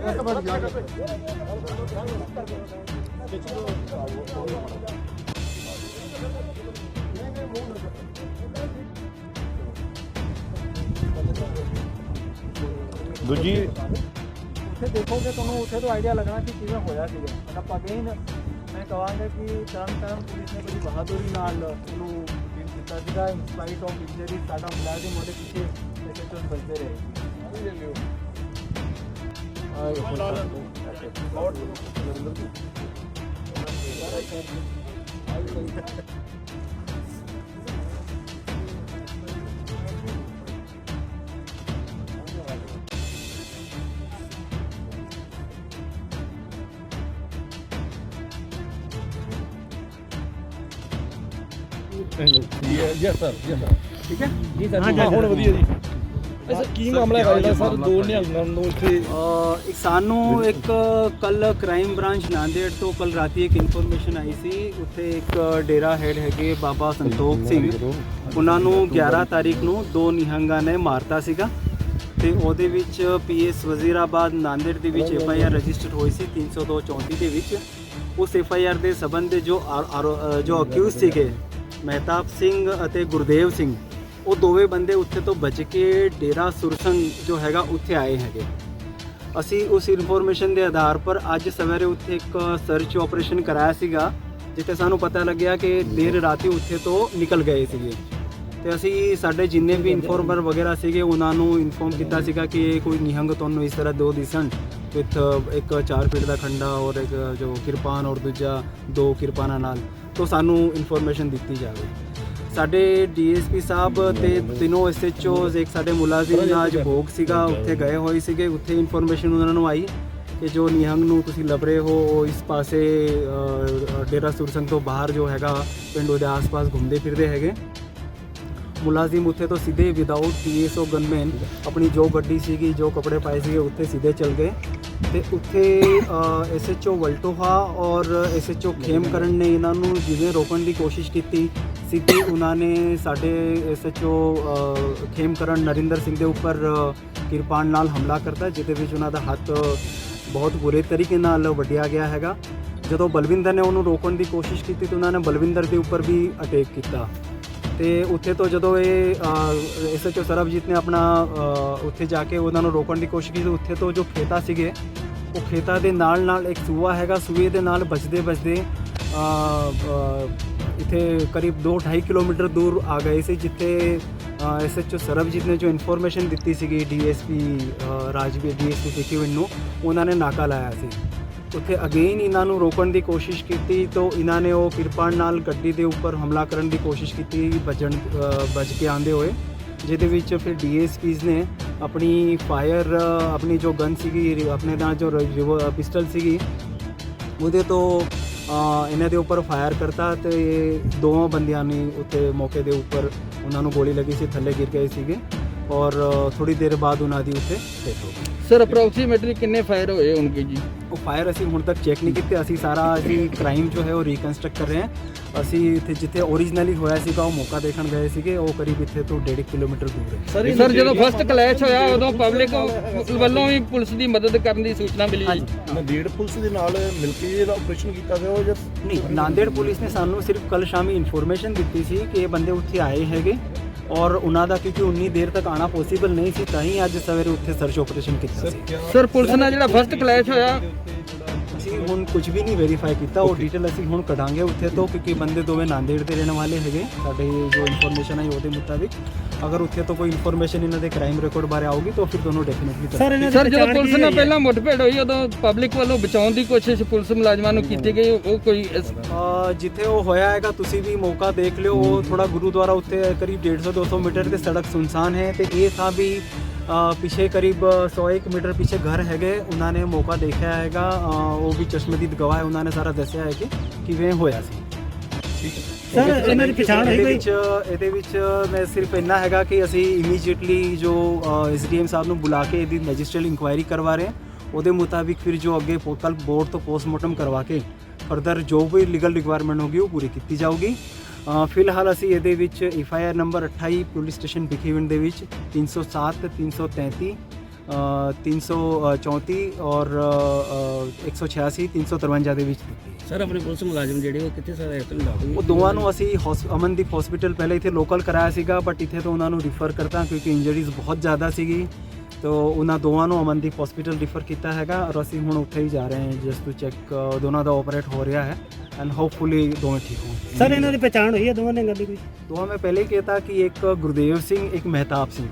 दूजी ਉੱਥੇ ਦੇਖੋਗੇ ਤੁਹਾਨੂੰ ਉੱਥੇ ਤੋਂ ਆਈਡੀਆ ਲੱਗਣਾ ਕਿ ਕਿਵੇਂ ਹੋਇਆ ਸੀਗਾ। ਮਤਲਬ ਅਗੇਨ ਮੈਂ ਕਹਾਂਗਾ ਕਿ ਤਰਨਤਾਰਨ ਪੁਲਿਸ ਨੇ ਬੜੀ ਬਹਾਦੁਰੀ ਨਾਲ ਉਹਨੂੰ ਡੀਲ ਕੀਤਾ ਸੀਗਾ। ਇਨ ਸਪਾਈਟ ਆਫ ਇੰਜਰੀ ਸਾਡਾ ਮੁਲਾਜ਼ਮ ਉਹਦੇ ਪਿੱਛੇ ਐਸਐਚਓ ਬਚਦੇ ਰਹੇ। यस सर ਠੀਕ ਹੈ जी सर हाँ ਹੁਣ ਵਧੀਆ ਜੀ ਅੱਛਾ ਕੀ ਮਾਮਲਾ ਹੈ ਜਿਹੜਾ ਸਰ ਦੋ ਨਿਹੰਗਾਂ ਨੂੰ ਇੱਥੇ ਸਾਨੂੰ ਇੱਕ ਕੱਲ ਕ੍ਰਾਈਮ ਬ੍ਰਾਂਚ ਨਾਂਦੇੜ ਤੋਂ ਕੱਲ ਰਾਤੀ ਇੱਕ ਇਨਫੋਰਮੇਸ਼ਨ ਆਈ ਸੀ। ਉੱਥੇ ਇੱਕ ਡੇਰਾ ਹੈਡ ਹੈਗੇ ਬਾਬਾ ਸੰਤੋਖ ਸਿੰਘ, ਉਹਨਾਂ ਨੂੰ 11 ਤਾਰੀਖ ਨੂੰ ਦੋ ਨਿਹੰਗਾਂ ਨੇ ਮਾਰਤਾ ਸੀਗਾ ਤੇ ਉਹਦੇ ਵਿੱਚ ਪੀਐਸ ਵਜ਼ੀਰਾਬਾਦ ਨਾਂਦੇੜ ਦੇ ਵਿੱਚ ਐਫਆਈਆਰ ਰਜਿਸਟਰਡ ਹੋਈ ਸੀ 302/34 ਦੇ ਵਿੱਚ। ਉਸ ਐਫਆਈਆਰ ਦੇ ਸਬੰਧ ਦੇ ਜੋ ਅਕਿਊਜ਼ ਸੀਗੇ ਮਹਿਤਾਬ ਸਿੰਘ ਅਤੇ ਗੁਰਦੇਵ ਸਿੰਘ, ਉਹ ਦੋਵੇਂ ਬੰਦੇ ਉੱਥੇ ਤੋਂ ਬਚ ਕੇ ਡੇਰਾ ਸੁਰਸੰਗ ਜੋ ਹੈਗਾ ਉੱਥੇ ਆਏ ਹੈਗੇ। ਅਸੀਂ ਉਸ ਇਨਫੋਰਮੇਸ਼ਨ ਦੇ ਆਧਾਰ ਪਰ ਅੱਜ ਸਵੇਰੇ ਉੱਥੇ ਇੱਕ ਸਰਚ ਆਪਰੇਸ਼ਨ ਕਰਾਇਆ ਸੀਗਾ, ਜਿੱਥੇ ਸਾਨੂੰ ਪਤਾ ਲੱਗਿਆ ਕਿ ਦੇਰ ਰਾਤੀ ਉੱਥੇ ਤੋਂ ਨਿਕਲ ਗਏ ਸੀਗੇ। ਤੇ ਅਸੀਂ ਸਾਡੇ ਜਿੰਨੇ ਵੀ ਇਨਫੋਰਮਰ ਵਗੈਰਾ ਸੀਗੇ ਉਹਨਾਂ ਨੂੰ ਇਨਫੋਰਮ ਕੀਤਾ ਸੀਗਾ ਕਿ ਇਹ ਕੋਈ ਨਿਹੰਗ ਤੁਹਾਨੂੰ ਇਸ ਤਰ੍ਹਾਂ ਦੋ ਦਿਸਣ ਵਿਥ ਇੱਕ 4 ਫੀਟ ਦਾ ਖੰਡਾ ਔਰ ਇੱਕ ਜੋ ਕਿਰਪਾਨ ਔਰ ਦੂਜਾ 2 ਕਿਰਪਾਨਾਂ ਨਾਲ, ਤੋਂ ਸਾਨੂੰ ਇਨਫੋਰਮੇਸ਼ਨ ਦਿੱਤੀ ਜਾਵੇ। ਸਾਡੇ ਡੀਐਸਪੀ ਸਾਹਿਬ ਤੇ ਤਿੰਨੋਂ ਐਸਐਚਓਜ਼ ਇੱਕ ਸਾਡੇ ਮੁਲਾਜ਼ਮ ਦਾ ਅੱਜ ਭੋਗ ਸੀਗਾ, ਉੱਥੇ ਗਏ ਹੋਏ ਸੀਗੇ। ਉੱਥੇ ਇਨਫੋਰਮੇਸ਼ਨ ਉਹਨਾਂ ਨੂੰ ਆਈ ਕਿ ਜੋ ਨਿਹੰਗ ਨੂੰ ਤੁਸੀਂ ਲੱਭ ਰਹੇ ਹੋ ਉਹ ਇਸ ਪਾਸੇ ਡੇਰਾ ਸੁਰਸੰਗ ਤੋਂ ਬਾਹਰ ਜੋ ਹੈਗਾ ਪਿੰਡ ਉਹਦੇ ਆਸ-ਪਾਸ ਘੁੰਮਦੇ ਫਿਰਦੇ ਹੈਗੇ। ਮੁਲਾਜ਼ਮ ਉੱਥੇ ਤੋਂ ਸਿੱਧੇ ਵਿਦਆਊਟ ਪੀਐਸਓ ਗਨਮੈਨ ਆਪਣੀ ਜੋ ਗੱਡੀ ਸੀਗੀ ਜੋ ਕੱਪੜੇ ਪਾਏ ਸੀਗੇ ਉੱਥੇ ਸਿੱਧੇ ਚੱਲ ਗਏ ਤੇ ਉੱਥੇ ਐਸਐਚਓ ਵਲਟੋਹਾ ਔਰ ਐਸਐਚਓ ਖੇਮਕਰਨ ਨੇ ਇਹਨਾਂ ਨੂੰ ਜਿਵੇਂ ਰੋਕਣ ਦੀ ਕੋਸ਼ਿਸ਼ ਕੀਤੀ, ਸਿੱਧੇ ਉਹਨਾਂ ਨੇ ਸਾਡੇ ਐਸਐਚਓ ਖੇਮਕਰਨ ਨਰਿੰਦਰ ਸਿੰਘ ਦੇ ਉੱਪਰ ਕਿਰਪਾਨ ਨਾਲ ਹਮਲਾ ਕਰਤਾ, ਜਿਹਦੇ ਵਿੱਚ ਉਹਨਾਂ ਦਾ ਹੱਥ ਬਹੁਤ ਬੁਰੇ ਤਰੀਕੇ ਨਾਲ ਵੱਢਿਆ ਗਿਆ ਹੈਗਾ। ਜਦੋਂ ਬਲਵਿੰਦਰ ਨੇ ਉਹਨੂੰ ਰੋਕਣ ਦੀ ਕੋਸ਼ਿਸ਼ ਕੀਤੀ ਤਾਂ ਉਹਨਾਂ ਨੇ ਬਲਵਿੰਦਰ ਦੇ ਉੱਪਰ ਵੀ ਅਟੈਕ ਕੀਤਾ। ਤੇ ਉੱਥੇ ਤੋਂ ਜਦੋਂ ਇਹ ਐਸਐਚਓ ਸਰਬਜੀਤ ਨੇ ਆਪਣਾ ਉੱਥੇ ਜਾ ਕੇ ਉਹਨਾਂ ਨੂੰ ਰੋਕਣ ਦੀ ਕੋਸ਼ਿਸ਼ ਕੀਤੀ, ਉੱਥੇ ਤੋਂ ਜੋ ਖੇਤਾ ਸੀਗੇ ਉਹ ਖੇਤਾ ਦੇ ਨਾਲ ਇੱਕ ਸੂਆ ਹੈਗਾ, ਸੂਏ ਦੇ ਨਾਲ ਬਚਦੇ ਇੱਥੇ ਕਰੀਬ 2-2.5 ਕਿਲੋਮੀਟਰ ਦੂਰ ਆ ਗਏ ਸੀ, ਜਿੱਥੇ ਐਸਐਚਓ ਸਰਬਜੀਤ ਨੇ ਜੋ ਇਨਫੋਰਮੇਸ਼ਨ ਦਿੱਤੀ ਸੀਗੀ ਡੀਐਸਪੀ ਰਾਜਵੀਰ ਡੀਐਸਪੀ ਸਿੱਖੀਵਿੰਡ ਨੂੰ, ਉਹਨਾਂ ਨੇ ਨਾਕਾ ਲਾਇਆ ਸੀ। ਉੱਥੇ ਅਗੇਨ ਇਹਨਾਂ ਨੂੰ ਰੋਕਣ ਦੀ ਕੋਸ਼ਿਸ਼ ਕੀਤੀ ਤਾਂ ਇਹਨਾਂ ਨੇ ਉਹ ਕਿਰਪਾਨ ਨਾਲ ਗੱਡੀ ਦੇ ਉੱਪਰ ਹਮਲਾ ਕਰਨ ਦੀ ਕੋਸ਼ਿਸ਼ ਕੀਤੀ ਬਚ ਕੇ ਆਂਦੇ ਹੋਏ, ਜਿਹਦੇ ਵਿੱਚ ਫਿਰ ਡੀਐਸਪੀਜ਼ ਨੇ ਆਪਣੀ ਫਾਇਰ ਆਪਣੀ ਜੋ ਗਨ ਸੀਗੀ ਆਪਣੇ ਨਾਲ ਜੋ ਪਿਸਟਲ ਸੀਗੀ ਉਹਦੇ ਤੋਂ ਇਹਨਾਂ ਦੇ ਉੱਪਰ ਫਾਇਰ ਕਰਤਾ ਤੇ ਦੋਵਾਂ ਬੰਦਿਆਂ ਨੇ ਉੱਥੇ ਮੌਕੇ ਦੇ ਉੱਪਰ ਉਹਨਾਂ ਨੂੰ ਗੋਲੀ ਲੱਗੀ ਸੀ, ਥੱਲੇ ਗਿਰ ਗਏ ਸੀਗੇ ਔਰ ਥੋੜੀ ਦੇਰ ਬਾਅਦ ਉਹਨਾਂ ਦੀ ਉੱਥੇ ਡੈਥ ਹੋ ਗਈ। ਸਰ ਅਪਰੋਕਸੀਮੇਟਲੀ ਕਿੰਨੇ ਫਾਇਰ ਹੋਏ ਹੋਣਗੇ ਜੀ? ਉਹ ਫਾਇਰ ਅਸੀਂ ਹੁਣ ਤੱਕ ਚੈੱਕ ਨਹੀਂ ਕੀਤੇ। ਅਸੀਂ ਕ੍ਰਾਈਮ ਜੋ ਹੈ ਉਹ ਰੀਕਨਸਟਰਕਟ ਕਰ ਰਹੇ ਹਾਂ। ਅਸੀਂ ਇੱਥੇ ਜਿੱਥੇ ਓਰੀਜਨਲੀ ਹੋਇਆ ਸੀਗਾ ਉਹ ਮੌਕਾ ਦੇਖਣ ਗਏ ਸੀਗੇ, ਉਹ ਕਰੀਬ ਇੱਥੇ ਤੋਂ 1.5 ਕਿਲੋਮੀਟਰ ਦੂਰ ਹੈ। ਸਰ ਜਦੋਂ ਫਸਟ ਕਲੈਸ਼ ਹੋਇਆ ਉਦੋਂ ਪਬਲਿਕ ਵੱਲੋਂ ਵੀ ਪੁਲਿਸ ਦੀ ਮਦਦ ਕਰਨ ਦੀ ਸੂਚਨਾ ਮਿਲੀ? ਨਾਂਦੇੜ ਪੁਲਿਸ ਦੇ ਨਾਲ ਮਿਲ ਕੇ ਜਿਹੜਾ ਆਪਰੇਸ਼ਨ ਕੀਤਾ ਗਿਆ ਉਹ ਨਹੀਂ, ਨਾਂਦੇੜ ਪੁਲਿਸ ਨੇ ਸਾਨੂੰ ਸਿਰਫ ਕੱਲ ਸ਼ਾਮੀ ਇਨਫੋਰਮੇਸ਼ਨ ਦਿੱਤੀ ਸੀ ਕਿ ਇਹ ਬੰਦੇ ਉੱਥੇ ਆਏ ਹੈਗੇ ਔਰ ਉਹਨਾਂ ਦਾ ਕਿਉਂਕਿ ਉਨੀ ਦੇਰ ਤੱਕ ਆਣਾ ਪੋਸੀਬਲ ਨਹੀਂ ਸੀ, ਤਾਂ ਹੀ ਅੱਜ ਸਵੇਰੇ ਉੱਥੇ ਸਰਚ ਆਪਰੇਸ਼ਨ ਕੀਤਾ ਸੀ। ਸਰ ਪੁਲਿਸ ਨਾਲ ਜਿਹੜਾ ਫਸਟ ਕਲੈਸ਼ ਹੋਇਆ ਅਸੀਂ ਹੁਣ ਕੁਝ ਵੀ ਨਹੀਂ ਵੈਰੀਫਾਈ ਕੀਤਾ, ਉਹ ਡਿਟੇਲ ਅਸੀਂ ਹੁਣ ਕਢਾਂਗੇ ਉੱਥੇ ਤੋਂ, ਕਿਉਂਕਿ ਬੰਦੇ ਦੋਵੇਂ ਨਾਂਦੇੜ ਦੇ ਰਹਿਣ ਵਾਲੇ ਹੈਗੇ। ਸਾਡੇ ਜੋ ਇਨਫੋਰਮੇਸ਼ਨ ਆਈ ਉਹਦੇ ਮੁਤਾਬਿਕ ਅਗਰ ਉੱਥੇ ਤੋਂ ਕੋਈ ਇਨਫੋਰਮੇਸ਼ਨ ਇਹਨਾਂ ਦੇ ਕ੍ਰਾਈਮ ਰਿਕਾਰਡ ਬਾਰੇ ਆਊਗੀ ਤਾਂ ਫਿਰ ਤੁਹਾਨੂੰ ਡੈਫੀਨਿਟਲੀ ਸਰ ਜਦੋਂ ਪੁਲਿਸ ਨਾਲ ਪਹਿਲਾਂ ਮੁੱਠਭੇੜ ਹੋਈ ਉਦੋਂ ਪਬਲਿਕ ਵੱਲੋਂ ਬਚਾਉਣ ਦੀ ਕੋਸ਼ਿਸ਼ ਪੁਲਿਸ ਮੁਲਾਜ਼ਮਾਂ ਨੂੰ ਕੀਤੀ ਗਈ, ਉਹ ਕੋਈ ਜਿੱਥੇ ਉਹ ਹੋਇਆ ਹੈਗਾ ਤੁਸੀਂ ਵੀ ਮੌਕਾ ਦੇਖ ਲਿਓ, ਉਹ ਥੋੜਾ ਗੁਰੂਦੁਆਰਾ ਉੱਤੇ ਕਰੀਬ 150-200 मीटर ਤੇ ਸੜਕ ਸੁਨਸਾਨ ਹੈ ਤੇ ਇਹ ਥਾਂ ਵੀ ਪਿੱਛੇ ਕਰੀਬ 100-1 ਮੀਟਰ ਪਿੱਛੇ ਘਰ ਹੈਗੇ, ਉਹਨਾਂ ਨੇ ਮੌਕਾ ਦੇਖਿਆ ਹੈਗਾ, ਉਹ ਵੀ ਚਸ਼ਮਦੀਦ ਗਵਾਹ ਹੈ, ਉਹਨਾਂ ਨੇ ਸਾਰਾ ਦੱਸਿਆ ਹੈ ਕਿ ਕਿਵੇਂ ਹੋਇਆ ਸੀ। ਠੀਕ ਹੈ ਸਰ ਇਹਨਾਂ ਦੀ ਪਛਾਣ ਹੈ ਕੋਈ? ਇਹਦੇ ਵਿੱਚ ਮੈਂ ਸਿਰਫ ਇੰਨਾ ਹੈਗਾ ਕਿ ਅਸੀਂ ਇਮੀਡੀਏਟਲੀ ਜੋ ਐਸਡੀਐਮ ਸਾਹਿਬ ਨੂੰ ਬੁਲਾ ਕੇ ਇਹਦੀ ਮੈਜਿਸਟਰੀਅਲ ਇਨਕੁਆਇਰੀ ਕਰਵਾ ਰਹੇ ਹਾਂ, ਉਹਦੇ ਮੁਤਾਬਿਕ ਫਿਰ ਜੋ ਅੱਗੇ ਕੱਲ੍ਹ ਬੋਰਡ ਤੋਂ ਪੋਸਟਮਾਰਟਮ ਕਰਵਾ ਕੇ ਫਰਦਰ ਜੋ ਵੀ ਲੀਗਲ ਰਿਕੁਆਇਰਮੈਂਟ ਹੋਗੀ ਉਹ ਪੂਰੀ ਕੀਤੀ ਜਾਊਗੀ। ਫਿਲਹਾਲ ਅਸੀਂ ਇਹਦੇ ਵਿੱਚ FIR number 28 police station Bhikhiwind ਦੇ ਵਿੱਚ 307, 333 334 ਔਰ 186 353 ਦੇ ਵਿੱਚ ਦਿੱਤੀ। ਸਰ ਆਪਣੇ ਪੁਲਿਸ ਮੁਲਾਜ਼ਮ ਜਿਹੜੇ ਉਹ ਕਿੱਥੇ ਸਰ ਇਸ ਟਾਈਮ ਦਾਖਲ ਉਹ ਦੋਵਾਂ ਨੂੰ ਅਸੀਂ ਅਮਨਦੀਪ ਹਸਪੀਟਲ ਪਹਿਲੇ ਇੱਥੇ ਲੋਕਲ ਕਰਾਇਆ ਸੀਗਾ, ਬਟ ਇੱਥੇ ਤੋਂ ਉਹਨਾਂ ਨੂੰ ਰਿਫਰ ਕਰਤਾ ਕਿਉਂਕਿ ਇੰਜਰੀਜ਼ ਬਹੁਤ ਜ਼ਿਆਦਾ ਸੀਗੀ। ਤੋ ਉਹਨਾਂ ਦੋਵਾਂ ਨੂੰ ਅਮਨਦੀਪ ਹਸਪੀਟਲ ਰਿਫਰ ਕੀਤਾ ਹੈਗਾ ਔਰ ਅਸੀਂ ਹੁਣ ਉੱਥੇ ਹੀ ਜਾ ਰਹੇ ਹਾਂ ਜਸਟ ਟੂ ਚੈੱਕ ਦੋਨਾਂ ਦਾ ਆਪਰੇਟ ਹੋ ਰਿਹਾ ਹੈ ਐਂਡ ਹੋਪਫੁਲੀ ਦੋਵੇਂ ਠੀਕ ਹੋਣ। ਸਰ ਇਹਨਾਂ ਦੀ ਪਛਾਣ ਹੋਈ ਹੈ ਦੋਵਾਂ ਨੇ ਗੱਲ ਦੀ ਕੋਈ? ਦੋਵਾਂ में पहले ही कहता कि एक गुरदेव सिंह एक मेहताब सिंह।